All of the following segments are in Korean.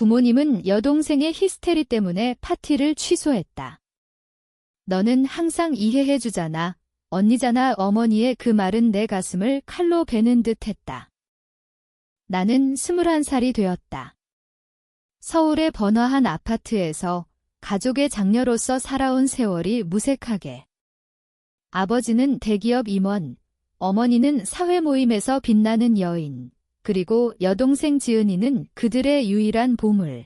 부모님은 여동생의 히스테리 때문에 파티를 취소했다. 너는 항상 이해해주잖아. 언니잖아. 어머니의 그 말은 내 가슴을 칼로 베는 듯 했다. 나는 21살이 되었다. 서울의 번화한 아파트에서 가족의 장녀로서 살아온 세월이 무색하게. 아버지는 대기업 임원, 어머니는 사회 모임에서 빛나는 여인, 그리고 여동생 지은이는 그들의 유일한 보물.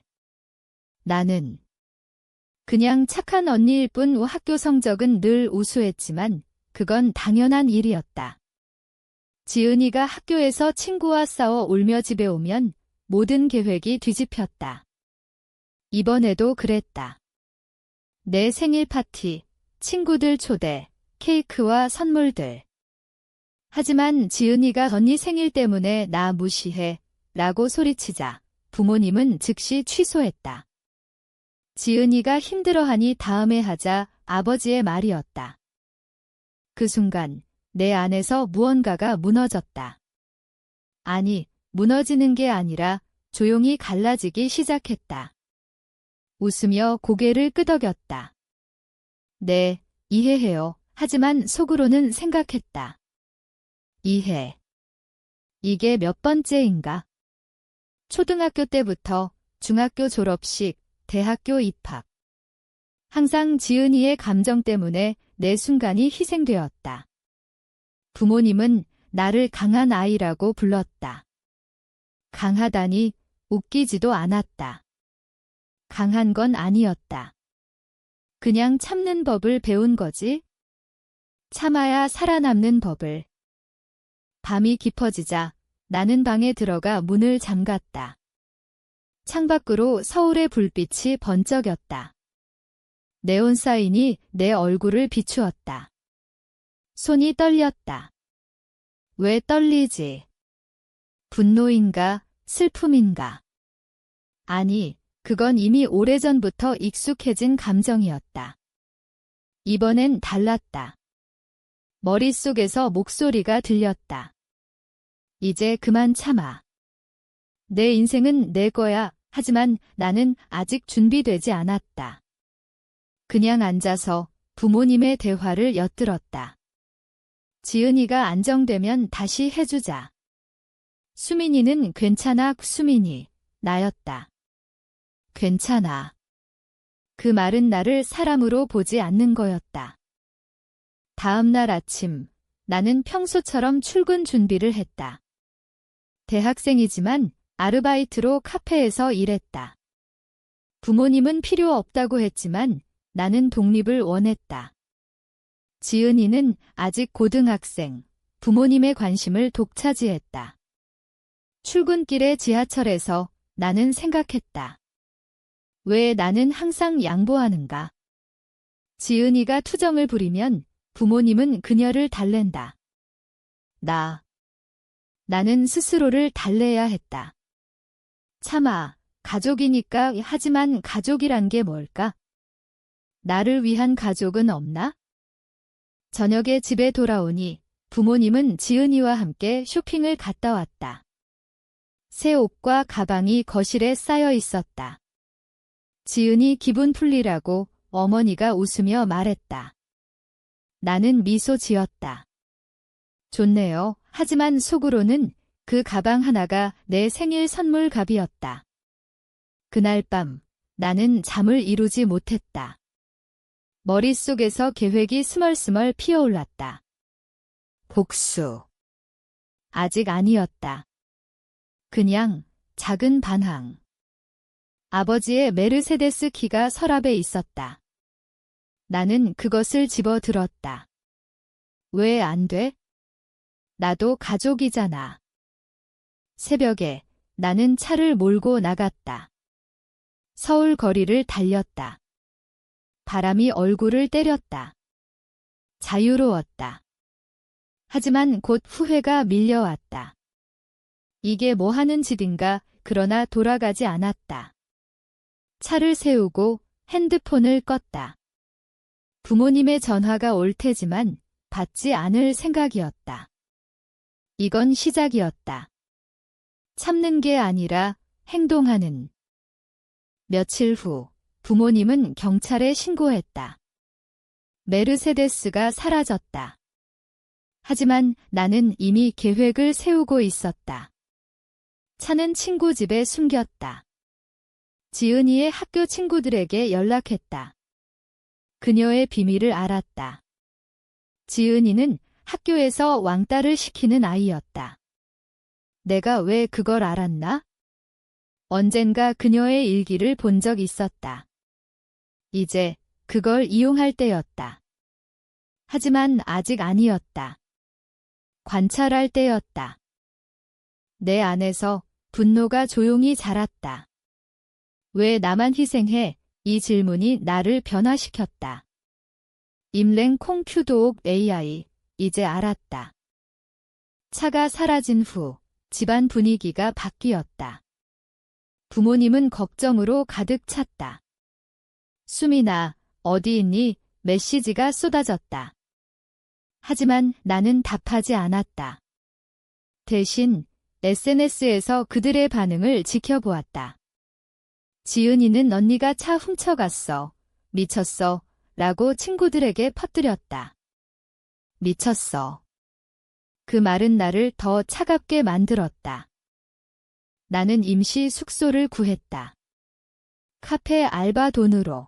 나는 그냥 착한 언니일 뿐. 학교 성적은 늘 우수했지만 그건 당연한 일이었다. 지은이가 학교에서 친구와 싸워 울며 집에 오면 모든 계획이 뒤집혔다. 이번에도 그랬다. 내 생일 파티, 친구들 초대, 케이크와 선물들. 하지만 지은이가 언니 생일 때문에 나 무시해 라고 소리치자 부모님은 즉시 취소했다. 지은이가 힘들어하니 다음에 하자 아버지의 말이었다. 그 순간 내 안에서 무언가가 무너졌다. 아니, 무너지는 게 아니라 조용히 갈라지기 시작했다. 웃으며 고개를 끄덕였다. 네, 이해해요. 하지만 속으로는 생각했다. 이해. 이게 몇 번째인가? 초등학교 때부터 중학교 졸업식, 대학교 입학. 항상 지은이의 감정 때문에 내 순간이 희생되었다. 부모님은 나를 강한 아이라고 불렀다. 강하다니 웃기지도 않았다. 강한 건 아니었다. 그냥 참는 법을 배운 거지. 참아야 살아남는 법을. 밤이 깊어지자 나는 방에 들어가 문을 잠갔다. 창밖으로 서울의 불빛이 번쩍였다. 네온 사인이 내 얼굴을 비추었다. 손이 떨렸다. 왜 떨리지? 분노인가, 슬픔인가? 아니, 그건 이미 오래전부터 익숙해진 감정이었다. 이번엔 달랐다. 머릿속에서 목소리가 들렸다. 이제 그만 참아. 내 인생은 내 거야. 하지만 나는 아직 준비되지 않았다. 그냥 앉아서 부모님의 대화를 엿들었다. 지은이가 안정되면 다시 해주자. 수민이는 괜찮아. 수민이, 나였다. 괜찮아. 그 말은 나를 사람으로 보지 않는 거였다. 다음 날 아침, 나는 평소처럼 출근 준비를 했다. 대학생이지만 아르바이트로 카페에서 일했다. 부모님은 필요 없다고 했지만 나는 독립을 원했다. 지은이는 아직 고등학생, 부모님의 관심을 독차지했다. 출근길의 지하철에서 나는 생각했다. 왜 나는 항상 양보하는가? 지은이가 투정을 부리면 부모님은 그녀를 달랜다. 나는 스스로를 달래야 했다. 참아, 가족이니까. 하지만 가족이란 게 뭘까? 나를 위한 가족은 없나? 저녁에 집에 돌아오니 부모님은 지은이와 함께 쇼핑을 갔다 왔다. 새 옷과 가방이 거실에 쌓여 있었다. 지은이 기분 풀리라고 어머니가 웃으며 말했다. 나는 미소 지었다. 좋네요. 하지만 속으로는 그 가방 하나가 내 생일 선물 값이었다. 그날 밤 나는 잠을 이루지 못했다. 머릿속에서 계획이 스멀스멀 피어올랐다. 복수. 아직 아니었다. 그냥 작은 반항. 아버지의 메르세데스 키가 서랍에 있었다. 나는 그것을 집어들었다. 왜 안 돼? 나도 가족이잖아. 새벽에 나는 차를 몰고 나갔다. 서울 거리를 달렸다. 바람이 얼굴을 때렸다. 자유로웠다. 하지만 곧 후회가 밀려왔다. 이게 뭐 하는 짓인가? 그러나 돌아가지 않았다. 차를 세우고 핸드폰을 껐다. 부모님의 전화가 올 테지만 받지 않을 생각이었다. 이건 시작이었다. 참는 게 아니라 행동하는. 며칠 후 부모님은 경찰에 신고했다. 메르세데스가 사라졌다. 하지만 나는 이미 계획을 세우고 있었다. 차는 친구 집에 숨겼다. 지은이의 학교 친구들에게 연락했다. 그녀의 비밀을 알았다. 지은이는 학교에서 왕따를 시키는 아이였다. 내가 왜 그걸 알았나? 언젠가 그녀의 일기를 본 적 있었다. 이제 그걸 이용할 때였다. 하지만 아직 아니었다. 관찰할 때였다. 내 안에서 분노가 조용히 자랐다. 왜 나만 희생해? 이 질문이 나를 변화시켰다. 임랭 콩큐도옥 AI, 이제 알았다. 차가 사라진 후 집안 분위기가 바뀌었다. 부모님은 걱정으로 가득 찼다. 수민아, 어디 있니? 메시지가 쏟아졌다. 하지만 나는 답하지 않았다. 대신 SNS에서 그들의 반응을 지켜보았다. 지은이는 언니가 차 훔쳐갔어. 미쳤어. 라고 친구들에게 퍼뜨렸다. 미쳤어. 그 말은 나를 더 차갑게 만들었다. 나는 임시 숙소를 구했다. 카페 알바 돈으로.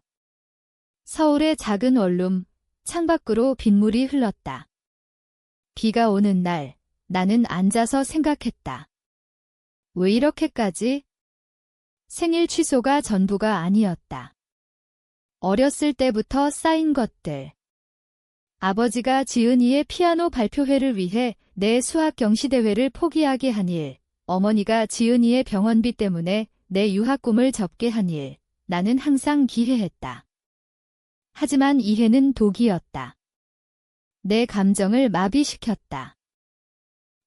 서울의 작은 원룸, 창밖으로 빗물이 흘렀다. 비가 오는 날, 나는 앉아서 생각했다. 왜 이렇게까지? 생일 취소가 전부가 아니었다. 어렸을 때부터 쌓인 것들. 아버지가 지은이의 피아노 발표회를 위해 내 수학 경시대회를 포기하게 한 일, 어머니가 지은이의 병원비 때문에 내 유학 꿈을 접게 한 일, 나는 항상 기회했다. 하지만 이해는 독이었다. 내 감정을 마비시켰다.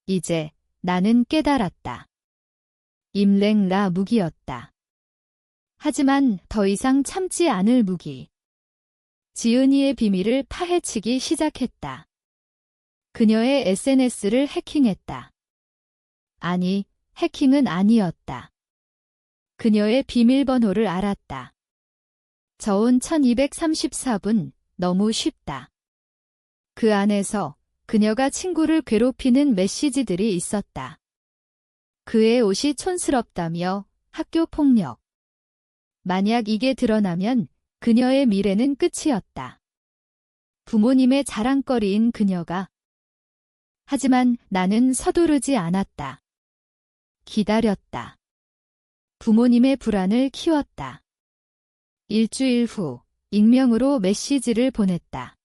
이제 나는 깨달았다. 임랭라 무기였다. 하지만 더 이상 참지 않을 무기. 지은이의 비밀을 파헤치기 시작했다. 그녀의 SNS를 해킹했다. 아니, 해킹은 아니었다. 그녀의 비밀번호를 알았다. 저온 1234분, 너무 쉽다. 그 안에서 그녀가 친구를 괴롭히는 메시지들이 있었다. 그의 옷이 촌스럽다며 학교 폭력. 만약 이게 드러나면 그녀의 미래는 끝이었다. 부모님의 자랑거리인 그녀가. 하지만 나는 서두르지 않았다. 기다렸다. 부모님의 불안을 키웠다. 일주일 후 익명으로 메시지를 보냈다.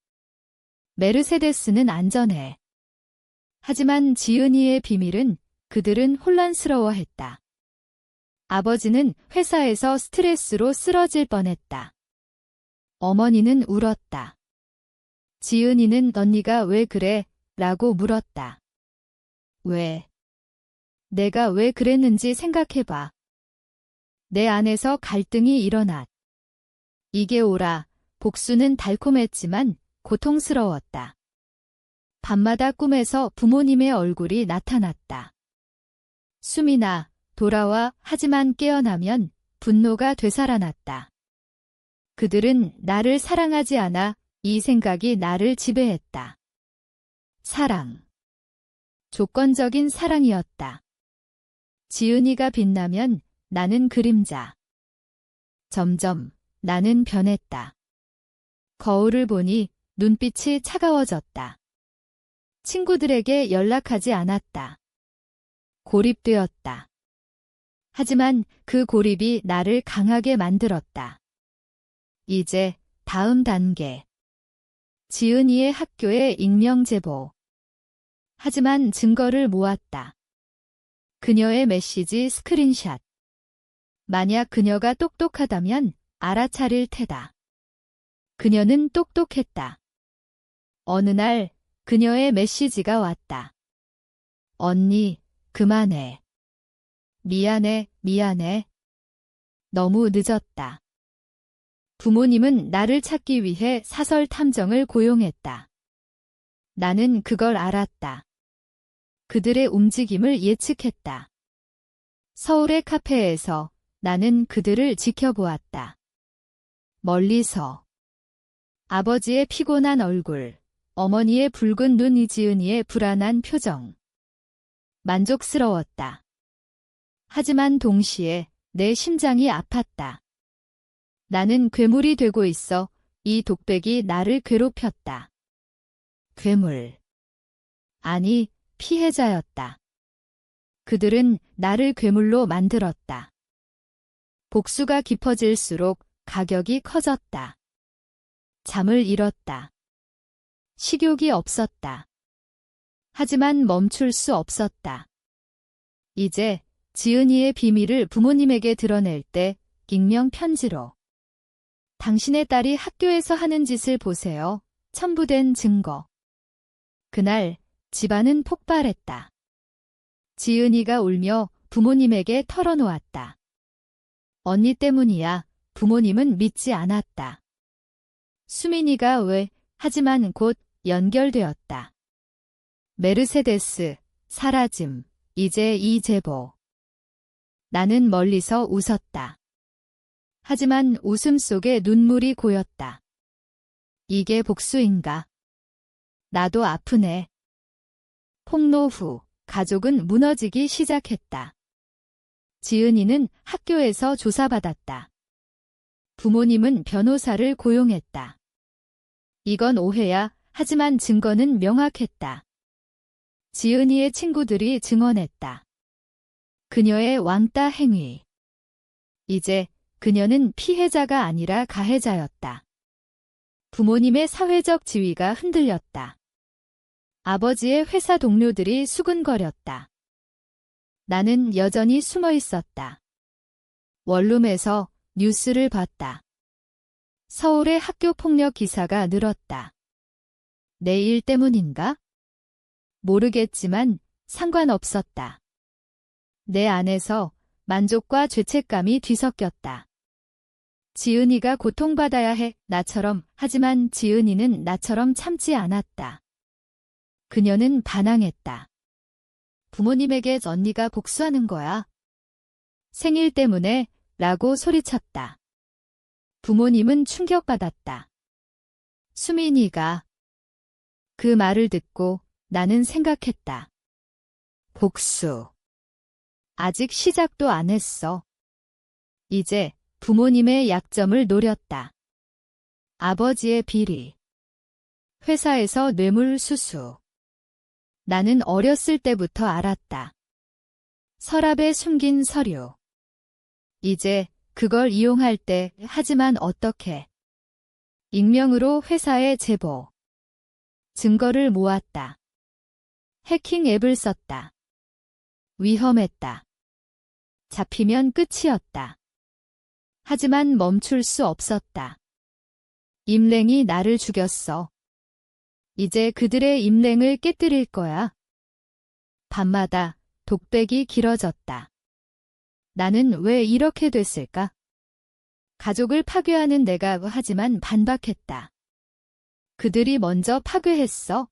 메르세데스는 안전해. 하지만 지은이의 비밀은 그들은 혼란스러워했다. 아버지는 회사에서 스트레스로 쓰러질 뻔했다. 어머니는 울었다. 지은이는 언니가 왜 그래? 라고 물었다. 왜? 내가 왜 그랬는지 생각해봐. 내 안에서 갈등이 일어났. 이게 오라. 복수는 달콤했지만 고통스러웠다. 밤마다 꿈에서 부모님의 얼굴이 나타났다. 수민아, 돌아와. 하지만 깨어나면 분노가 되살아났다. 그들은 나를 사랑하지 않아. 이 생각이 나를 지배했다. 사랑. 조건적인 사랑이었다. 지은이가 빛나면 나는 그림자. 점점 나는 변했다. 거울을 보니 눈빛이 차가워졌다. 친구들에게 연락하지 않았다. 고립되었다. 하지만 그 고립이 나를 강하게 만들었다. 이제 다음 단계. 지은이의 학교에 익명 제보. 하지만 증거를 모았다. 그녀의 메시지 스크린샷. 만약 그녀가 똑똑하다면 알아차릴 테다. 그녀는 똑똑했다. 어느 날 그녀의 메시지가 왔다. 언니, 그만해. 미안해, 미안해. 너무 늦었다. 부모님은 나를 찾기 위해 사설 탐정을 고용했다. 나는 그걸 알았다. 그들의 움직임을 예측했다. 서울의 카페에서 나는 그들을 지켜보았다. 멀리서. 아버지의 피곤한 얼굴, 어머니의 붉은 눈, 이지은이의 불안한 표정. 만족스러웠다. 하지만 동시에 내 심장이 아팠다. 나는 괴물이 되고 있어. 이 독백이 나를 괴롭혔다. 괴물. 아니, 피해자였다. 그들은 나를 괴물로 만들었다. 복수가 깊어질수록 가격이 커졌다. 잠을 잃었다. 식욕이 없었다. 하지만 멈출 수 없었다. 이제 지은이의 비밀을 부모님에게 드러낼 때 익명 편지로. 당신의 딸이 학교에서 하는 짓을 보세요. 첨부된 증거. 그날 집안은 폭발했다. 지은이가 울며 부모님에게 털어놓았다. 언니 때문이야. 부모님은 믿지 않았다. 수민이가 왜? 하지만 곧 연결되었다. 메르세데스, 사라짐, 이제 이 제보. 나는 멀리서 웃었다. 하지만 웃음 속에 눈물이 고였다. 이게 복수인가? 나도 아프네. 폭로 후 가족은 무너지기 시작했다. 지은이는 학교에서 조사받았다. 부모님은 변호사를 고용했다. 이건 오해야. 하지만 증거는 명확했다. 지은이의 친구들이 증언했다. 그녀의 왕따 행위. 이제 그녀는 피해자가 아니라 가해자였다. 부모님의 사회적 지위가 흔들렸다. 아버지의 회사 동료들이 수근거렸다. 나는 여전히 숨어 있었다. 원룸에서 뉴스를 봤다. 서울의 학교 폭력 기사가 늘었다. 내 일 때문인가? 모르겠지만 상관없었다. 내 안에서 만족과 죄책감이 뒤섞였다. 지은이가 고통받아야 해, 나처럼. 하지만 지은이는 나처럼 참지 않았다. 그녀는 반항했다. 부모님에게 언니가 복수하는 거야. 생일 때문에 라고 소리쳤다. 부모님은 충격받았다. 수민이가. 그 말을 듣고 나는 생각했다. 복수. 아직 시작도 안 했어. 이제 부모님의 약점을 노렸다. 아버지의 비리. 회사에서 뇌물 수수. 나는 어렸을 때부터 알았다. 서랍에 숨긴 서류. 이제 그걸 이용할 때. 하지만 어떻게? 익명으로 회사에 제보. 증거를 모았다. 해킹 앱을 썼다. 위험했다. 잡히면 끝이었다. 하지만 멈출 수 없었다. 임랭이 나를 죽였어. 이제 그들의 임랭을 깨뜨릴 거야. 밤마다 독백이 길어졌다. 나는 왜 이렇게 됐을까? 가족을 파괴하는 내가. 하지만 반박했다. 그들이 먼저 파괴했어.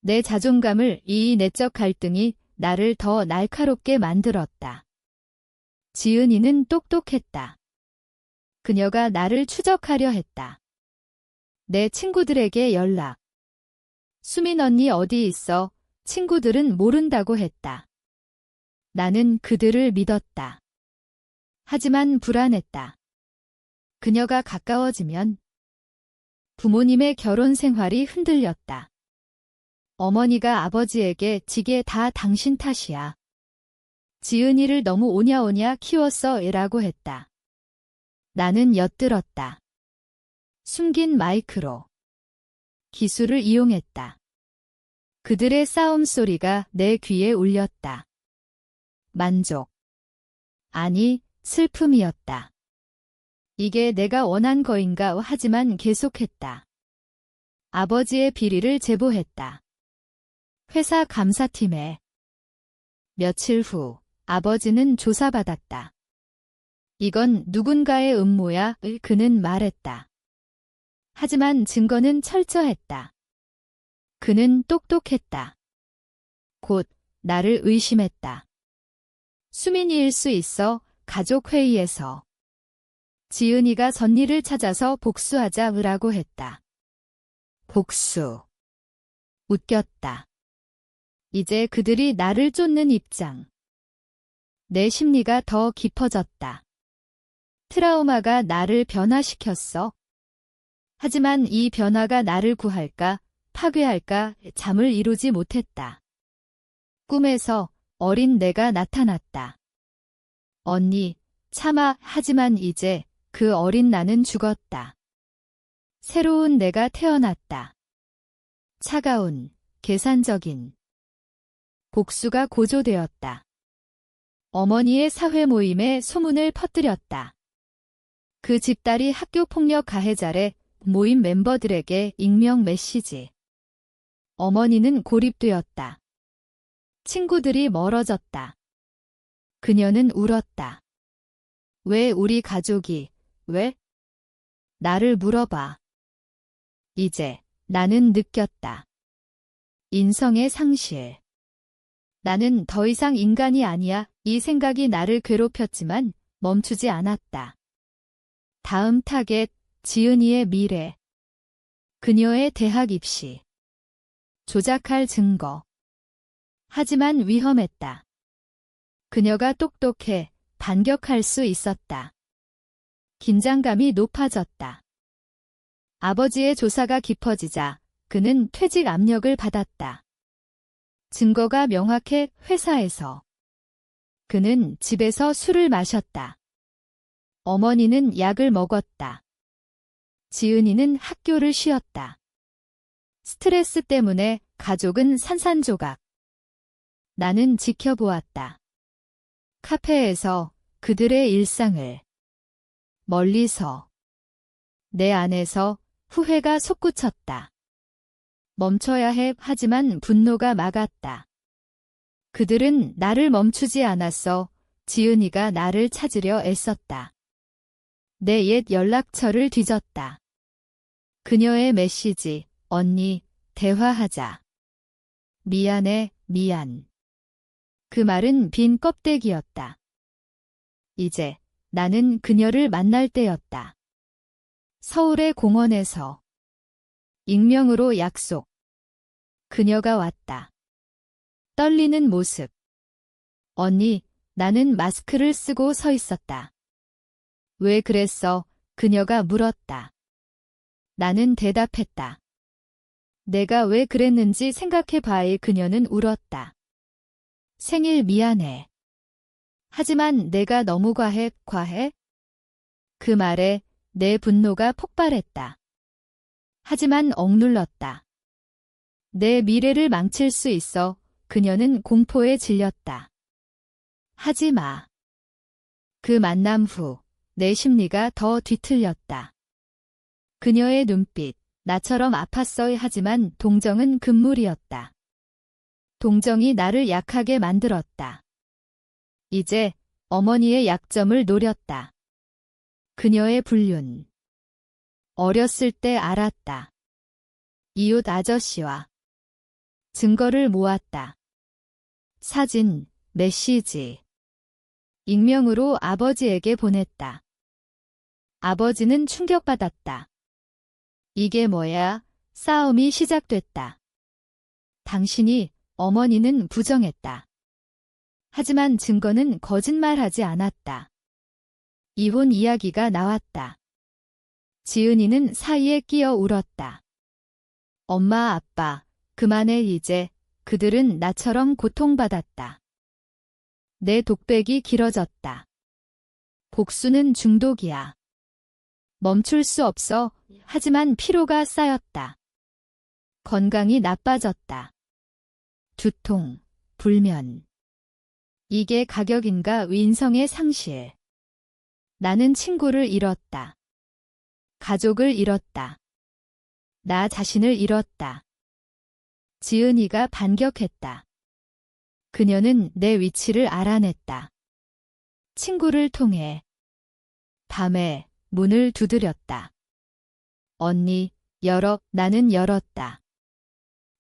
내 자존감을. 이 내적 갈등이 나를 더 날카롭게 만들었다. 지은이는 똑똑했다. 그녀가 나를 추적하려 했다. 내 친구들에게 연락. 수민 언니 어디 있어? 친구들은 모른다고 했다. 나는 그들을 믿었다. 하지만 불안했다. 그녀가 가까워지면 부모님의 결혼 생활이 흔들렸다. 어머니가 아버지에게 지게 다 당신 탓이야. 지은이를 너무 오냐오냐 키웠어 라고 했다. 나는 엿들었다. 숨긴 마이크로. 기술을 이용했다. 그들의 싸움 소리가 내 귀에 울렸다. 만족. 아니, 슬픔이었다. 이게 내가 원한 거인가? 하지만 계속했다. 아버지의 비리를 제보했다. 회사 감사팀에. 며칠 후 아버지는 조사받았다. 이건 누군가의 음모야. 그는 말했다. 하지만 증거는 철저했다. 그는 똑똑했다. 곧 나를 의심했다. 수민이일 수 있어. 가족 회의에서 지은이가 전니를 찾아서 복수하자으라고 했다. 복수. 웃겼다. 이제 그들이 나를 쫓는 입장. 내 심리가 더 깊어졌다. 트라우마가 나를 변화시켰어. 하지만 이 변화가 나를 구할까, 파괴할까 잠을 이루지 못했다. 꿈에서 어린 내가 나타났다. 언니, 참아. 하지만 이제 그 어린 나는 죽었다. 새로운 내가 태어났다. 차가운, 계산적인. 복수가 고조되었다. 어머니의 사회 모임에 소문을 퍼뜨렸다. 그 집딸이 학교폭력 가해자래. 모임 멤버들에게 익명 메시지. 어머니는 고립되었다. 친구들이 멀어졌다. 그녀는 울었다. 왜 우리 가족이, 왜? 나를 물어봐. 이제 나는 느꼈다. 인성의 상실. 나는 더 이상 인간이 아니야. 이 생각이 나를 괴롭혔지만 멈추지 않았다. 다음 타겟, 지은이의 미래. 그녀의 대학 입시. 조작할 증거. 하지만 위험했다. 그녀가 똑똑해. 반격할 수 있었다. 긴장감이 높아졌다. 아버지의 조사가 깊어지자 그는 퇴직 압력을 받았다. 증거가 명확해. 회사에서. 그는 집에서 술을 마셨다. 어머니는 약을 먹었다. 지은이는 학교를 쉬었다. 스트레스 때문에 가족은 산산조각. 나는 지켜보았다. 카페에서 그들의 일상을. 멀리서. 내 안에서 후회가 솟구쳤다. 멈춰야 해. 하지만 분노가 막았다. 그들은 나를 멈추지 않았어. 지은이가 나를 찾으려 애썼다. 내 옛 연락처를 뒤졌다. 그녀의 메시지, 언니, 대화하자. 미안해, 미안. 그 말은 빈 껍데기였다. 이제 나는 그녀를 만날 때였다. 서울의 공원에서. 익명으로 약속. 그녀가 왔다. 떨리는 모습. 언니, 나는 마스크를 쓰고 서 있었다. 왜 그랬어? 그녀가 물었다. 나는 대답했다. 내가 왜 그랬는지 생각해봐야. 그녀는 울었다. 생일 미안해. 하지만 내가 너무 과해? 그 말에 내 분노가 폭발했다. 하지만 억눌렀다. 내 미래를 망칠 수 있어. 그녀는 공포에 질렸다. 하지 마. 그 만남 후 내 심리가 더 뒤틀렸다. 그녀의 눈빛, 나처럼 아팠어야. 하지만 동정은 금물이었다. 동정이 나를 약하게 만들었다. 이제 어머니의 약점을 노렸다. 그녀의 불륜. 어렸을 때 알았다. 이웃 아저씨와. 증거를 모았다. 사진, 메시지. 익명으로 아버지에게 보냈다. 아버지는 충격받았다. 이게 뭐야? 싸움이 시작됐다. 당신이, 어머니는 부정했다. 하지만 증거는 거짓말하지 않았다. 이혼 이야기가 나왔다. 지은이는 사이에 끼어 울었다. 엄마, 아빠, 그만해 이제. 그들은 나처럼 고통받았다. 내 독백이 길어졌다. 복수는 중독이야. 멈출 수 없어. 하지만 피로가 쌓였다. 건강이 나빠졌다. 두통, 불면. 이게 가격인가? 인성의 상실. 나는 친구를 잃었다. 가족을 잃었다. 나 자신을 잃었다. 지은이가 반격했다. 그녀는 내 위치를 알아냈다. 친구를 통해. 밤에 문을 두드렸다. 언니, 열어. 나는 열었다.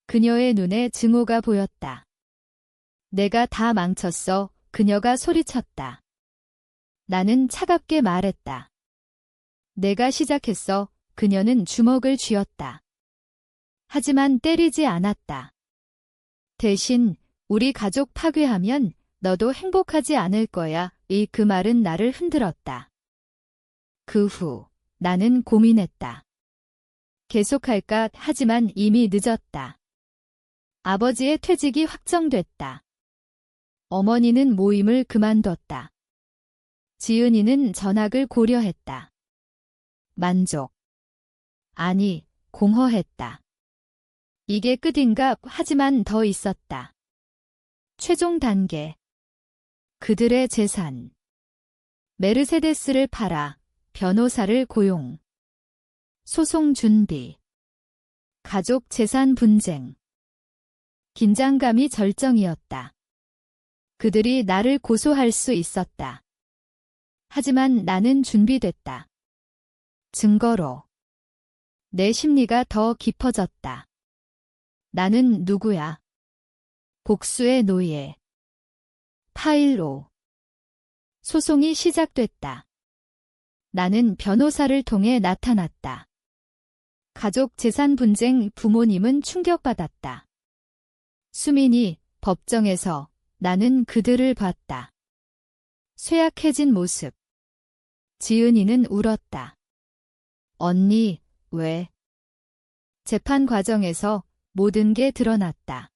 그녀의 눈에 증오가 보였다. 내가 다 망쳤어. 그녀가 소리쳤다. 나는 차갑게 말했다. 내가 시작했어. 그녀는 주먹을 쥐었다. 하지만 때리지 않았다. 대신 우리 가족 파괴하면 너도 행복하지 않을 거야. 그 말은 나를 흔들었다. 그 후 나는 고민했다. 계속할까? 하지만 이미 늦었다. 아버지의 퇴직이 확정됐다. 어머니는 모임을 그만뒀다. 지은이는 전학을 고려했다. 만족. 아니, 공허했다. 이게 끝인가? 하지만 더 있었다. 최종 단계. 그들의 재산. 메르세데스를 팔아 변호사를 고용. 소송 준비. 가족 재산 분쟁. 긴장감이 절정이었다. 그들이 나를 고소할 수 있었다. 하지만 나는 준비됐다. 증거로. 내 심리가 더 깊어졌다. 나는 누구야? 복수의 노예. 파일로. 소송이 시작됐다. 나는 변호사를 통해 나타났다. 가족 재산 분쟁. 부모님은 충격받았다. 수민이 법정에서. 나는 그들을 봤다. 쇠약해진 모습. 지은이는 울었다. 언니, 왜? 재판 과정에서 모든 게 드러났다.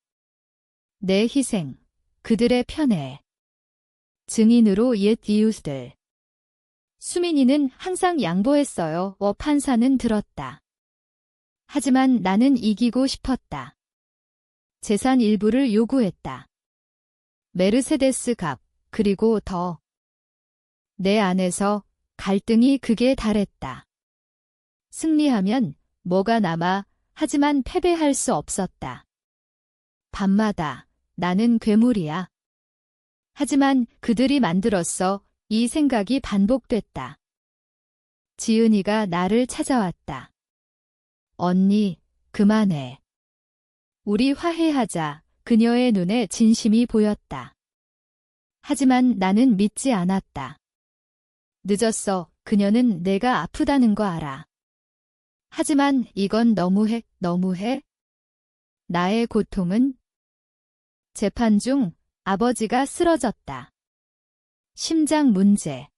내 희생, 그들의 편애. 증인으로 옛 이웃들. 수민이는 항상 양보했어요. 판사는 들었다. 하지만 나는 이기고 싶었다. 재산 일부를 요구했다. 메르세데스 값, 그리고 더. 내 안에서 갈등이 극에 달했다. 승리하면 뭐가 남아? 하지만 패배할 수 없었다. 밤마다 나는 괴물이야. 하지만 그들이 만들었어. 이 생각이 반복됐다. 지은이가 나를 찾아왔다. 언니, 그만해. 우리 화해하자. 그녀의 눈에 진심이 보였다. 하지만 나는 믿지 않았다. 늦었어. 그녀는 내가 아프다는 거 알아. 하지만 이건 너무해, 너무해. 나의 고통은? 재판 중 아버지가 쓰러졌다. 심장 문제.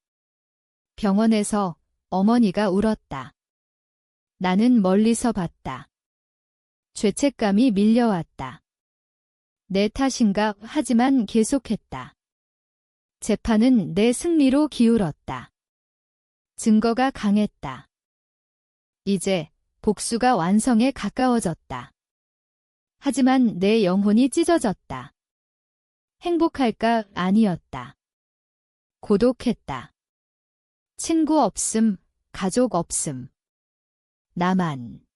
병원에서 어머니가 울었다. 나는 멀리서 봤다. 죄책감이 밀려왔다. 내 탓인가? 하지만 계속했다. 재판은 내 승리로 기울었다. 증거가 강했다. 이제 복수가 완성에 가까워졌다. 하지만 내 영혼이 찢어졌다. 행복할까? 아니었다. 고독했다. 친구 없음, 가족 없음. 나만.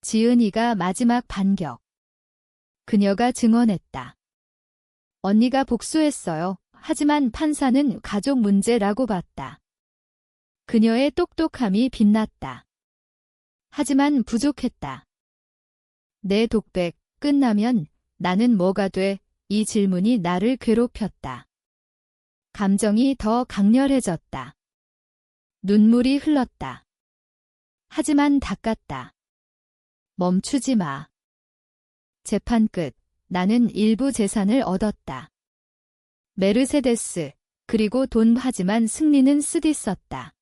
지은이가 마지막 반격. 그녀가 증언했다. 언니가 복수했어요. 하지만 판사는 가족 문제라고 봤다. 그녀의 똑똑함이 빛났다. 하지만 부족했다. 내 독백 끝나면 나는 뭐가 돼? 이 질문이 나를 괴롭혔다. 감정이 더 강렬해졌다. 눈물이 흘렀다. 하지만 닦았다. 멈추지 마. 재판 끝. 나는 일부 재산을 얻었다. 메르세데스, 그리고 돈. 하지만 승리는 쓰디썼다.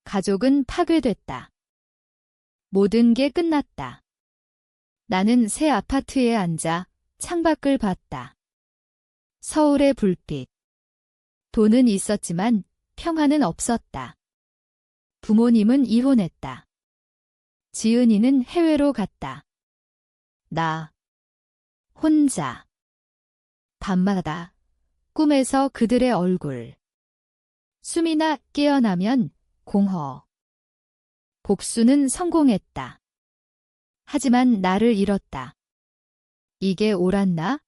가족은 파괴됐다. 모든 게 끝났다. 나는 새 아파트에 앉아 창밖을 봤다. 서울의 불빛. 돈은 있었지만 평화는 없었다. 부모님은 이혼했다. 지은이는 해외로 갔다. 나 혼자. 밤마다 꿈에서 그들의 얼굴. 숨이나 깨어나면 공허. 복수는 성공했다. 하지만 나를 잃었다. 이게 옳았나?